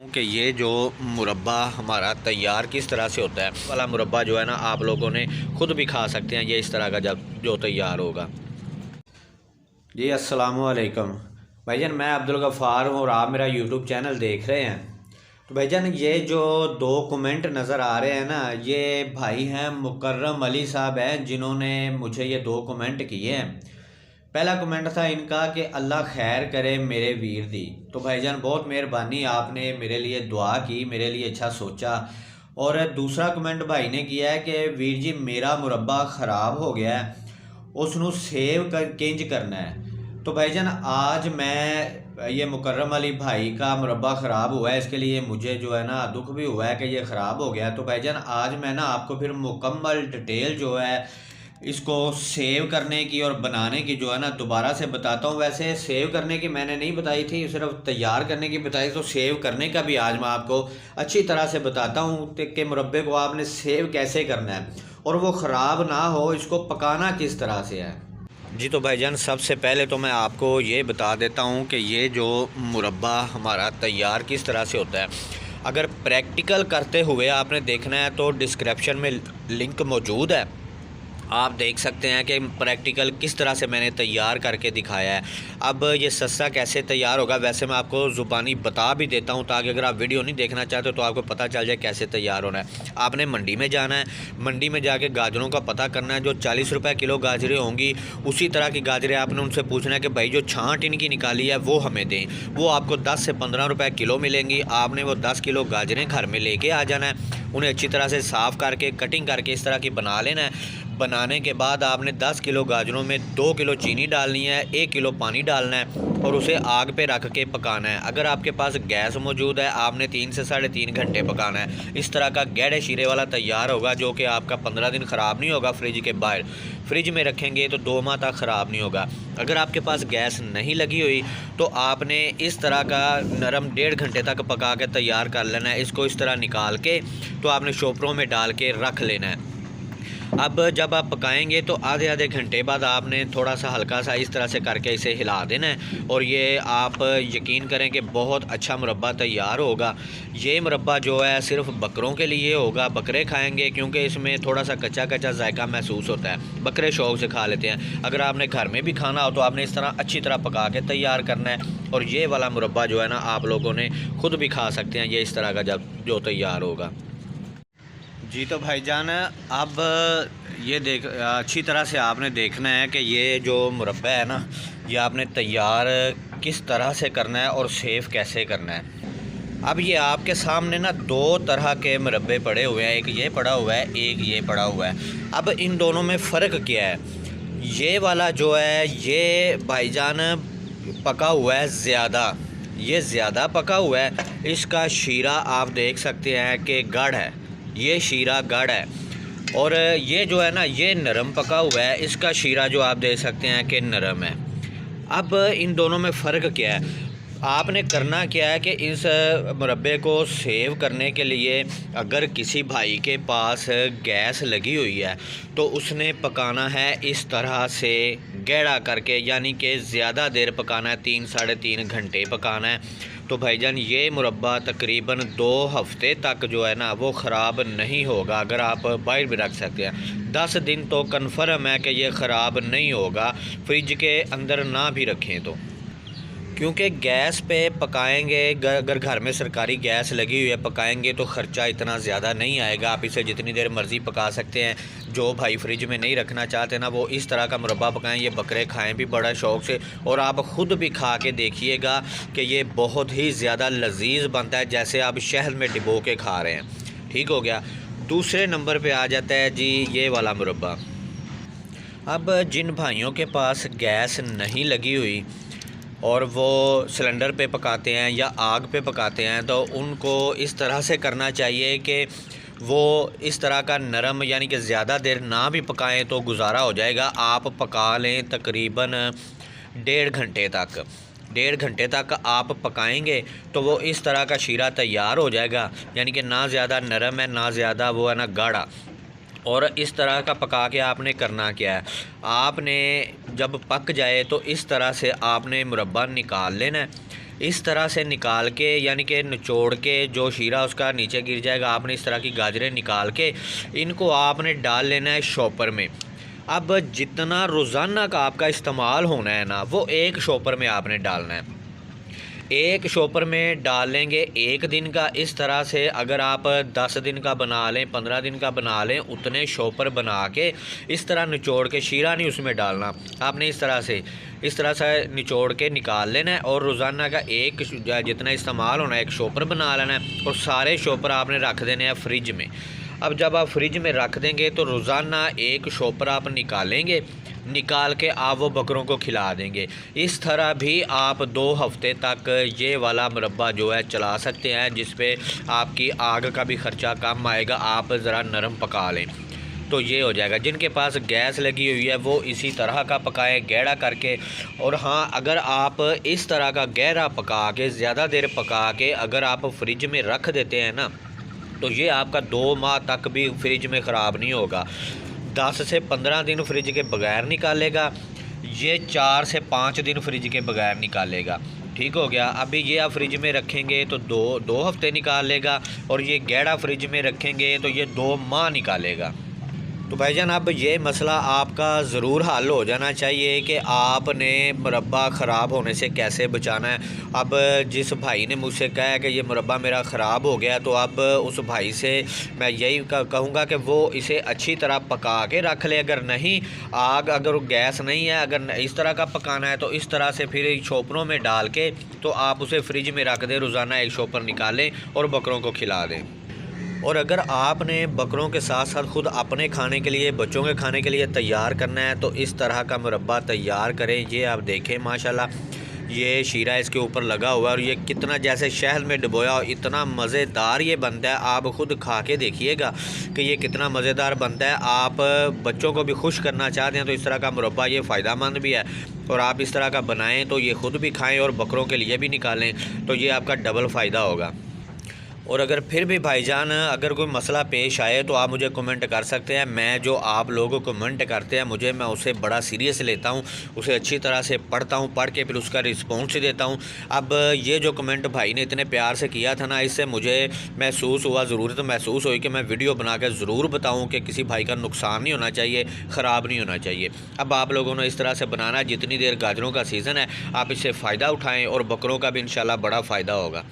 कि ये जो मुरब्बा हमारा तैयार किस तरह से होता है वाला मुरब्बा जो है ना, आप लोगों ने ख़ुद भी खा सकते हैं ये इस तरह का जब जो तैयार होगा। जी अस्सलाम वालेकुम भाईजान, मैं अब्दुल गफ़ार हूँ और आप मेरा यूट्यूब चैनल देख रहे हैं। तो भाईजान ये जो दो कमेंट नज़र आ रहे हैं ना, ये भाई हैं मुकर्रम अली साहब हैं जिन्होंने मुझे ये दो कमेंट किए हैं। पहला कमेंट था इनका कि अल्लाह खैर करे मेरे वीर दी। तो भाईजान बहुत मेहरबानी, आपने मेरे लिए दुआ की, मेरे लिए अच्छा सोचा। और दूसरा कमेंट भाई ने किया है कि वीर जी मेरा मुरब्बा ख़राब हो गया है, उसनू सेव कर किंज करना है। तो भाईजान आज मैं ये मुकर्रम अली भाई का मुरब्बा ख़राब हुआ है, इसके लिए मुझे जो है ना दुख भी हुआ है कि ये ख़राब हो गया। तो भाईजान आज मैं ना आपको फिर मुकम्मल डिटेल जो है इसको सेव करने की और बनाने की जो है ना दोबारा से बताता हूँ। वैसे सेव करने की मैंने नहीं बताई थी, सिर्फ तैयार करने की बताई। तो सेव करने का भी आज मैं आपको अच्छी तरह से बताता हूँ कि मुरब्बे को आपने सेव कैसे करना है और वो ख़राब ना हो, इसको पकाना किस तरह से है। जी तो भाईजान सबसे पहले तो मैं आपको ये बता देता हूँ कि ये जो मुरब्बा हमारा तैयार किस तरह से होता है। अगर प्रैक्टिकल करते हुए आपने देखना है तो डिस्क्रिप्शन में लिंक मौजूद है, आप देख सकते हैं कि प्रैक्टिकल किस तरह से मैंने तैयार करके दिखाया है। अब ये सस्ता कैसे तैयार होगा वैसे मैं आपको ज़ुबानी बता भी देता हूँ, ताकि अगर आप वीडियो नहीं देखना चाहते तो आपको पता चल जाए कैसे तैयार होना है। आपने मंडी में जाना है, मंडी में जाके गाजरों का पता करना है। जो 40 रुपये किलो गाजरें होंगी उसी तरह की गाजरें आपने उनसे पूछना है कि भाई जो छाँट इनकी निकाली है वो हमें दें। वो आपको 10 से 15 रुपये किलो मिलेंगी। आपने वो 10 किलो गाजरें घर में लेके आ जाना है, उन्हें अच्छी तरह से साफ़ करके कटिंग करके इस तरह की बना लेना है। बनाने के बाद आपने 10 किलो गाजरों में 2 किलो चीनी डालनी है, 1 किलो पानी डालना है और उसे आग पे रख के पकाना है। अगर आपके पास गैस मौजूद है आपने 3 से 3.5 घंटे पकाना है। इस तरह का गहरे शीरे वाला तैयार होगा जो कि आपका 15 दिन ख़राब नहीं होगा। फ्रिज के बाहर फ्रिज में रखेंगे तो 2 माह तक ख़राब नहीं होगा। अगर आपके पास गैस नहीं लगी हुई तो आपने इस तरह का नरम 1.5 घंटे तक पका के तैयार कर लेना है। इसको इस तरह निकाल के तो आपने शोपरों में डाल के रख लेना है। अब जब आप पकाएंगे तो आधे आधे घंटे बाद आपने थोड़ा सा हल्का सा इस तरह से करके इसे हिला देना है और ये आप यकीन करें कि बहुत अच्छा मुरब्बा तैयार होगा। ये मुरब्बा जो है सिर्फ बकरों के लिए होगा, बकरे खाएंगे क्योंकि इसमें थोड़ा सा कच्चा कच्चा जायका महसूस होता है, बकरे शौक़ से खा लेते हैं। अगर आपने घर में भी खाना हो तो आपने इस तरह अच्छी तरह पका के तैयार करना है और ये वाला मुरब्बा जो है ना आप लोगों ने ख़ुद भी खा सकते हैं ये इस तरह का जब जो तैयार होगा। जी तो भाईजान अब ये देख अच्छी तरह से आपने देखना है कि ये जो मुरब्बा है ना ये आपने तैयार किस तरह से करना है और सेव कैसे करना है। अब ये आपके सामने ना दो तरह के मुरब्बे पड़े हुए हैं, एक ये पड़ा हुआ है एक ये पड़ा हुआ है। अब इन दोनों में फ़र्क क्या है? ये वाला जो है ये भाईजान पका हुआ है ज़्यादा, ये ज़्यादा पका हुआ है। इसका शीरा आप देख सकते हैं कि गाढ़ है, ये शीरा गाढ़ है। और ये जो है ना ये नरम पका हुआ है, इसका शीरा जो आप देख सकते हैं कि नरम है। अब इन दोनों में फ़र्क क्या है? आपने करना क्या है कि इस मुरब्बे को सेव करने के लिए अगर किसी भाई के पास गैस लगी हुई है तो उसने पकाना है इस तरह से गहरा करके, यानी कि ज़्यादा देर पकाना है, 3-3.5 घंटे पकाना है। तो भाईजान ये मुरब्बा तकरीबन 2 हफ़्ते तक जो है ना वो ख़राब नहीं होगा। अगर आप बाहर भी रख सकते हैं 10 दिन तो कन्फर्म है कि ये ख़राब नहीं होगा, फ्रिज के अंदर ना भी रखें तो। क्योंकि गैस पे पकाएंगे, अगर घर में सरकारी गैस लगी हुई है पकाएंगे तो ख़र्चा इतना ज़्यादा नहीं आएगा। आप इसे जितनी देर मर्ज़ी पका सकते हैं। जो भाई फ्रिज में नहीं रखना चाहते ना वो इस तरह का मुरब्बा पकाएं, ये बकरे खाएं भी बड़ा शौक़ से और आप ख़ुद भी खा के देखिएगा कि ये बहुत ही ज़्यादा लजीज़ बनता है, जैसे आप शहद में डिबो के खा रहे हैं। ठीक हो गया। दूसरे नंबर पर आ जाता है जी ये वाला मुरब्बा। अब जिन भाइयों के पास गैस नहीं लगी हुई और वो सिलेंडर पे पकाते हैं या आग पे पकाते हैं तो उनको इस तरह से करना चाहिए कि वो इस तरह का नरम, यानी कि ज़्यादा देर ना भी पकाएं तो गुजारा हो जाएगा। आप पका लें तकरीबन 1.5 घंटे तक, 1.5 घंटे तक आप पकाएंगे तो वो इस तरह का शीरा तैयार हो जाएगा, यानी कि ना ज़्यादा नरम है ना ज़्यादा वो है ना गाढ़ा। और इस तरह का पका के आपने करना क्या है, आपने जब पक जाए तो इस तरह से आपने मुरब्बा निकाल लेना है। इस तरह से निकाल के, यानी कि निचोड़ के जो शीरा उसका नीचे गिर जाएगा, आपने इस तरह की गाजरें निकाल के इनको आपने डाल लेना है शॉपर में। अब जितना रोज़ाना का आपका इस्तेमाल होना है ना, वो एक शॉपर में आपने डालना है। एक शॉपर में डाल लेंगे एक दिन का। इस तरह से अगर आप 10 दिन का बना लें, 15 दिन का बना लें, उतने शॉपर बना के इस तरह निचोड़ के, शीरा नहीं उसमें डालना आपने, इस तरह से निचोड़ के निकाल लेना है। और रोज़ाना का एक जितना इस्तेमाल होना है एक शॉपर बना लेना है, और सारे शॉपर आपने रख देने हैं फ्रिज में। अब जब आप फ्रिज में रख देंगे तो रोज़ाना एक शॉपर आप निकालेंगे, निकाल के आप वो बकरों को खिला देंगे। इस तरह भी आप 2 हफ्ते तक ये वाला मुरब्बा जो है चला सकते हैं, जिस पे आपकी आग का भी ख़र्चा कम आएगा। आप ज़रा नरम पका लें तो ये हो जाएगा। जिनके पास गैस लगी हुई है वो इसी तरह का पकाएं, गहरा करके। और हाँ, अगर आप इस तरह का गहरा पका के, ज़्यादा देर पका के अगर आप फ्रिज में रख देते हैं ना, तो ये आपका 2 माह तक भी फ्रिज में ख़राब नहीं होगा। 10 से 15 दिन फ्रिज के बगैर निकालेगा, ये 4 से 5 दिन फ्रिज के बगैर निकालेगा। ठीक हो गया। अभी ये आप फ्रिज में रखेंगे तो दो हफ्ते निकाल लेगा, और ये गहरा फ्रिज में रखेंगे तो ये 2 माह निकालेगा। तो भाईजान, अब ये मसला आपका ज़रूर हल हो जाना चाहिए कि आपने मुरब्बा ख़राब होने से कैसे बचाना है। अब जिस भाई ने मुझसे कहा है कि ये मुरब्बा मेरा ख़राब हो गया, तो अब उस भाई से मैं यही कहूँगा कि वो इसे अच्छी तरह पका के रख ले। अगर नहीं, अगर गैस नहीं है, अगर इस तरह का पकाना है, तो इस तरह से फिर शॉपरों में डाल के तो आप उसे फ्रिज में रख दें। रोज़ाना एक शॉपर निकालें और बकरों को खिला दें। और अगर आपने बकरों के साथ साथ ख़ुद अपने खाने के लिए, बच्चों के खाने के लिए तैयार करना है, तो इस तरह का मुरब्बा तैयार करें। ये आप देखें माशाल्लाह, ये शीरा इसके ऊपर लगा हुआ है, और ये कितना जैसे शहद में डुबोया हो, इतना मज़ेदार ये बनता है। आप ख़ुद खा के देखिएगा कि ये कितना मज़ेदार बनता है। आप बच्चों को भी खुश करना चाहते हैं तो इस तरह का मुरब्बा ये फ़ायदेमंद भी है, और आप इस तरह का बनाएँ तो ये ख़ुद भी खाएँ और बकरों के लिए भी निकालें, तो ये आपका डबल फ़ायदा होगा। और अगर फिर भी भाईजान अगर कोई मसला पेश आए तो आप मुझे कमेंट कर सकते हैं। मैं जो आप लोगों को कमेंट करते हैं मैं उसे बड़ा सीरियस लेता हूं, उसे अच्छी तरह से पढ़ता हूं, पढ़ के फिर उसका रिस्पॉन्स देता हूं। अब ये जो कमेंट भाई ने इतने प्यार से किया था ना, इससे मुझे ज़रूरत महसूस हुई कि मैं वीडियो बना कर ज़रूर बताऊँ कि किसी भाई का नुकसान नहीं होना चाहिए, ख़राब नहीं होना चाहिए। अब आप लोगों ने इस तरह से बनाना, जितनी देर गाजरों का सीज़न है आप इससे फ़ायदा उठाएँ, और बकरों का भी इंशाल्लाह बड़ा फ़ायदा होगा।